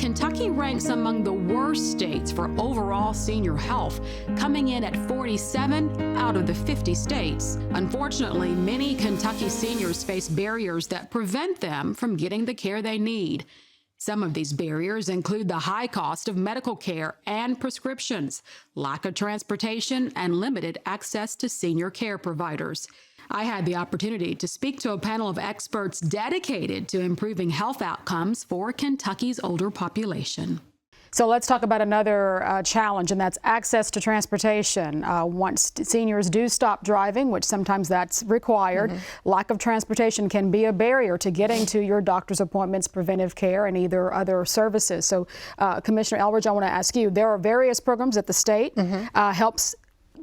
Kentucky ranks among the worst states for overall senior health, coming in at 47 out of the 50 states. Unfortunately, many Kentucky seniors face barriers that prevent them from getting the care they need. Some of these barriers include the high cost of medical care and prescriptions, lack of transportation, and limited access to senior care providers. I had the opportunity to speak to a panel of experts dedicated to improving health outcomes for Kentucky's older population. So let's talk about another challenge, and that's access to transportation. Once seniors do stop driving, which sometimes that's required, lack of transportation can be a barrier to getting to your doctor's appointments, preventive care, and either other services. So Commissioner Elridge, I want to ask you, there are various programs that the state helps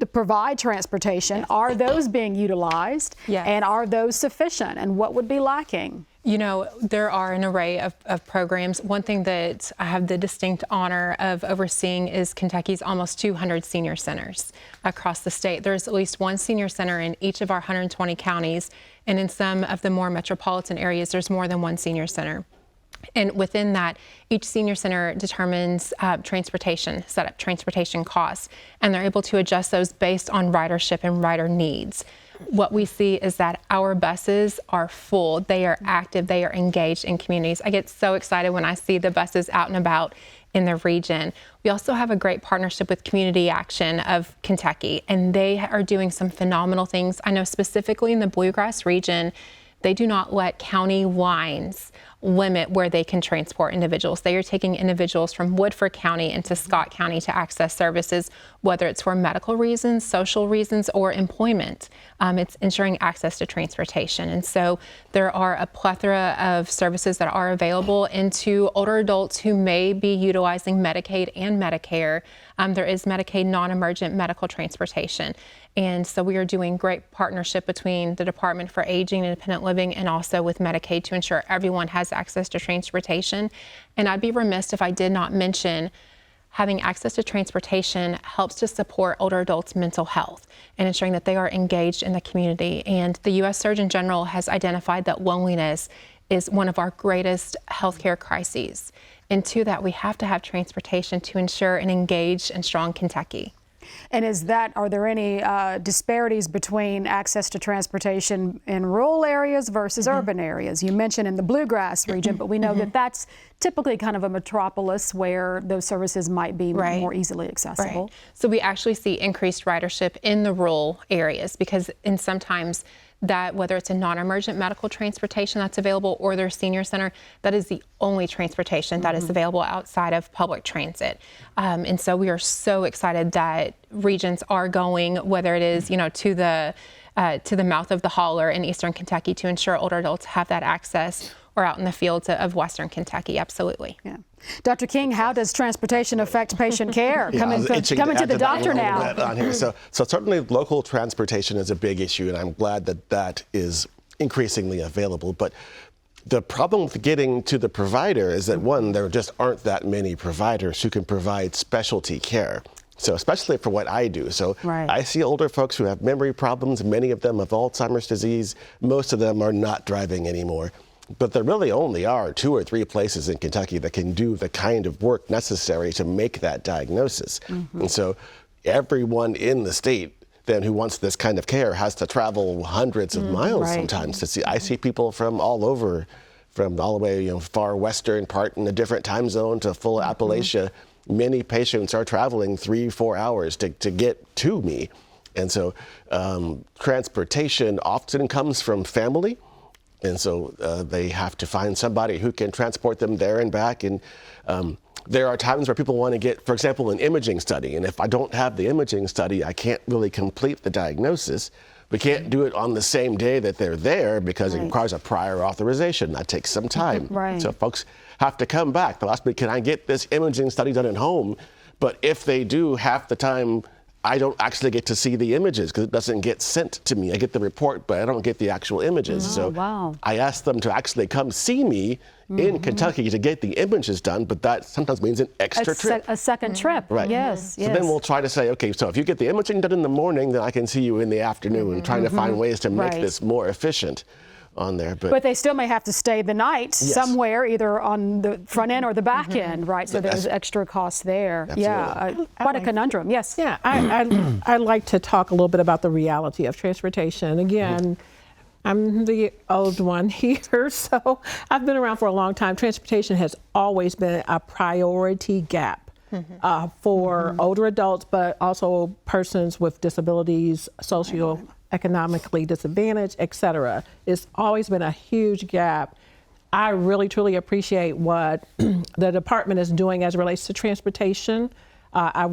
to provide transportation. Yes. Are those being utilized? Yes. And are those sufficient? And what would be lacking? You know, there are an array of programs. One thing that I have the distinct honor of overseeing is Kentucky's almost 200 senior centers across the state. There's at least one senior center in each of our 120 counties, and in some of the more metropolitan areas, there's more than one senior center. And within that, each senior center determines transportation setup, transportation costs, and they're able to adjust those based on ridership and rider needs. What we see is that our buses are full, they are active, they are engaged in communities. I get so excited when I see the buses out and about in the region. We also have a great partnership with Community Action of Kentucky, and they are doing some phenomenal things. I know specifically in the Bluegrass region, they do not let county lines limit where they can transport individuals. They are taking individuals from Woodford County into Scott County to access services, whether it's for medical reasons, social reasons, or employment. It's ensuring access to transportation. And so there are a plethora of services that are available into older adults who may be utilizing Medicaid and Medicare. There is Medicaid non-emergent medical transportation. And so we are doing great partnership between the Department for Aging and Independent Living and also with Medicaid to ensure everyone has access to transportation. And I'd be remiss if I did not mention having access to transportation helps to support older adults' mental health and ensuring that they are engaged in the community. And the U.S. Surgeon General has identified that loneliness is one of our greatest healthcare crises. And to that, we have to have transportation to ensure an engaged and strong Kentucky. And are there any disparities between access to transportation in rural areas versus urban areas? You mentioned in the Bluegrass region, but we know that that's typically kind of a metropolis where those services might be more easily accessible. Right. So we actually see increased ridership in the rural areas because sometimes that whether it's a non-emergent medical transportation that's available or their senior center, that is the only transportation that is available outside of public transit. And so we are so excited that regions are going, whether it is, to the mouth of the holler in Eastern Kentucky to ensure older adults have that access, or out in the fields of Western Kentucky, absolutely. Yeah. Dr. King, how does transportation affect patient care? Coming to the doctor now. On here. So certainly local transportation is a big issue, and I'm glad that is increasingly available. But the problem with getting to the provider is that, one, there just aren't that many providers who can provide specialty care. So especially for what I do. So I see older folks who have memory problems. Many of them have Alzheimer's disease. Most of them are not driving anymore. But there really only are 2 or 3 places in Kentucky that can do the kind of work necessary to make that diagnosis. And so everyone in the state then who wants this kind of care has to travel hundreds of miles sometimes to see. I see people from all over, from all the way, far western part in a different time zone to full Appalachia. Many patients are traveling 3-4 hours to get to me. And so transportation often comes from family. And so they have to find somebody who can transport them there and back. And there are times where people want to get, for example, an imaging study. And if I don't have the imaging study, I can't really complete the diagnosis. We can't do it on the same day that they're there because it requires a prior authorization. That takes some time. So folks have to come back. They'll ask me, can I get this imaging study done at home? But if they do, half the time, I don't actually get to see the images because it doesn't get sent to me. I get the report, but I don't get the actual images. I ask them to actually come see me in Kentucky to get the images done, but that sometimes means an extra trip. A second trip, yes. So then we'll try to say, okay, so if you get the imaging done in the morning, then I can see you in the afternoon, trying to find ways to make this more efficient. on there. But they still may have to stay the night somewhere, either on the front end or the back end, right? So there's extra costs there. Absolutely. Yeah, quite a conundrum. Yes. Yeah, I'd like to talk a little bit about the reality of transportation. Again, I'm the old one here, so I've been around for a long time. Transportation has always been a priority gap for older adults, but also persons with disabilities, socioeconomically disadvantaged, et cetera. It's always been a huge gap. I really, truly appreciate what the department is doing as it relates to transportation. I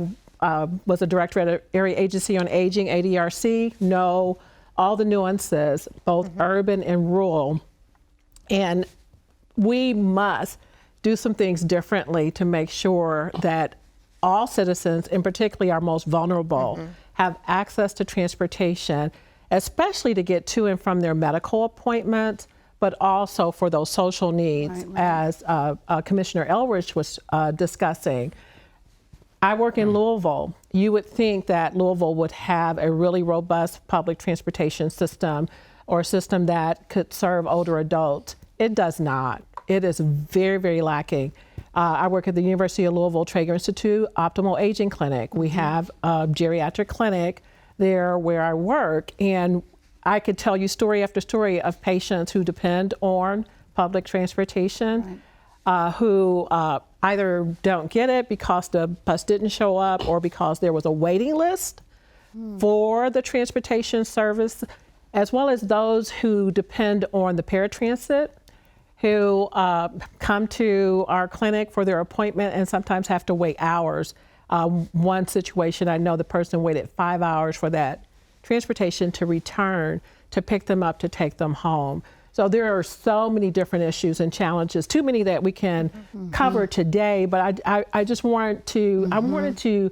was a director at an Area Agency on Aging, ADRC, know all the nuances, both urban and rural. And we must do some things differently to make sure that all citizens, and particularly our most vulnerable, have access to transportation, especially to get to and from their medical appointments, but also for those social needs, as Commissioner Elrich was discussing. I work in Louisville. You would think that Louisville would have a really robust public transportation system, or a system that could serve older adults. It does not. It is very, very lacking. I work at the University of Louisville Traeger Institute Optimal Aging Clinic. We have a geriatric clinic there where I work, and I could tell you story after story of patients who depend on public transportation, who either don't get it because the bus didn't show up, or because there was a waiting list for the transportation service, as well as those who depend on the paratransit, who come to our clinic for their appointment and sometimes have to wait hours. One situation, I know the person waited 5 hours for that transportation to return, to pick them up, to take them home. So there are so many different issues and challenges, too many that we can cover today, but I just wanted to, I wanted to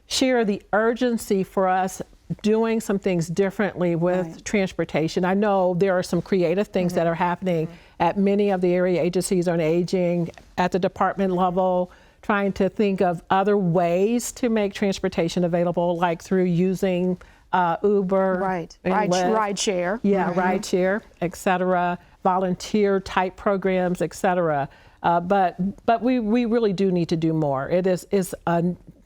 share the urgency for us doing some things differently with transportation. I know there are some creative things that are happening at many of the area agencies on aging, at the department level, trying to think of other ways to make transportation available, like through using Uber, ride share, ride share, et cetera, volunteer type programs, et cetera. But we really do need to do more. It is a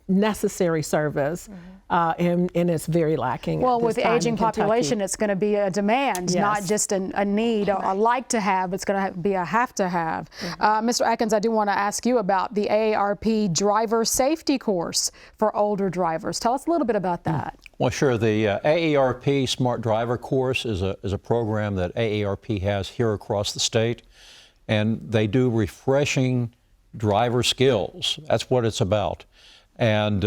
necessary service, and it's very lacking. Well, with the aging population, it's going to be a demand, not just a need, a like to have. It's going to be a have to have. Mr. Atkins, I do want to ask you about the AARP driver safety course for older drivers. Tell us a little bit about that. Well, sure. The AARP Smart Driver course is a program that AARP has here across the state, and they do refreshing driver skills. That's what it's about. And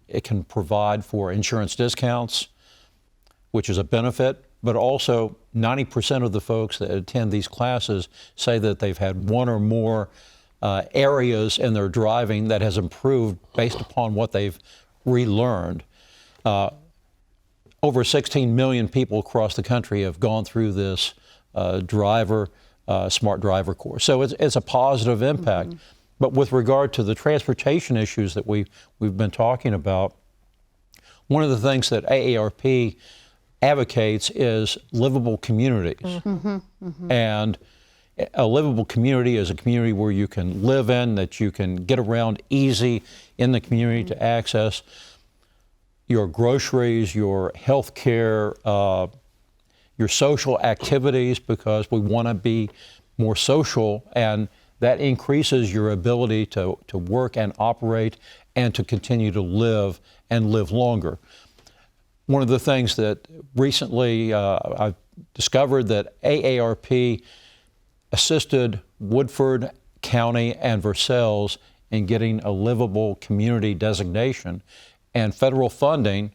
it can provide for insurance discounts, which is a benefit, but also 90% of the folks that attend these classes say that they've had one or more areas in their driving that has improved based upon what they've relearned. Over 16 million people across the country have gone through this smart driver course. So it's a positive impact. But with regard to the transportation issues that we've been talking about, one of the things that AARP advocates is livable communities. And a livable community is a community where you can live in, that you can get around easy in the community to access your groceries, your health care, your social activities, because we want to be more social, and that increases your ability to work and operate and to continue to live and live longer. One of the things that recently I've discovered that AARP assisted Woodford County and Versailles in getting a livable community designation and federal funding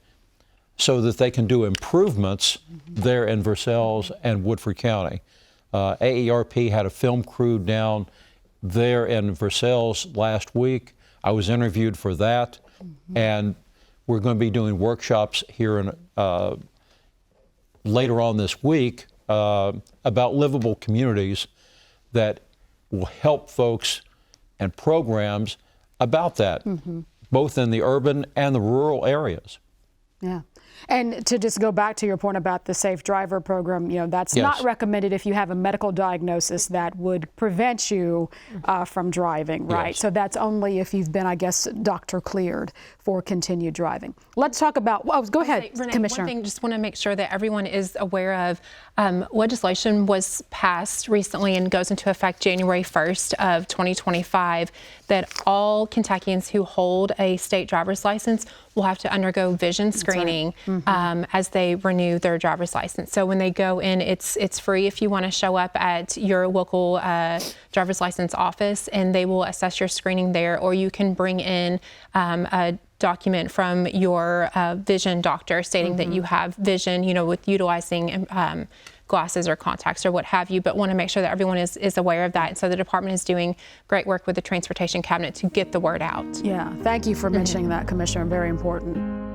so that they can do improvements there in Versailles and Woodford County. AARP had a film crew down there in Versailles last week. I was interviewed for that, and we're going to be doing workshops here later on this week about livable communities that will help folks and programs about that, both in the urban and the rural areas. Yeah. And to just go back to your point about the Safe Driver program, that's Yes. not recommended if you have a medical diagnosis that would prevent you from driving, right? Yes. So that's only if you've been, I guess, doctor cleared for continued driving. Let's talk about, go ahead, Renee, Commissioner. one thing, just want to make sure that everyone is aware of, legislation was passed recently and goes into effect January 1st of 2025, that all Kentuckians who hold a state driver's license will have to undergo vision screening as they renew their driver's license. So when they go in, it's free if you want to show up at your local driver's license office, and they will assess your screening there, or you can bring in a document from your vision doctor stating that you have vision, with utilizing glasses or contacts or what have you, but want to make sure that everyone is aware of that. And so the department is doing great work with the Transportation Cabinet to get the word out. Yeah, thank you for mentioning that, Commissioner. Very important.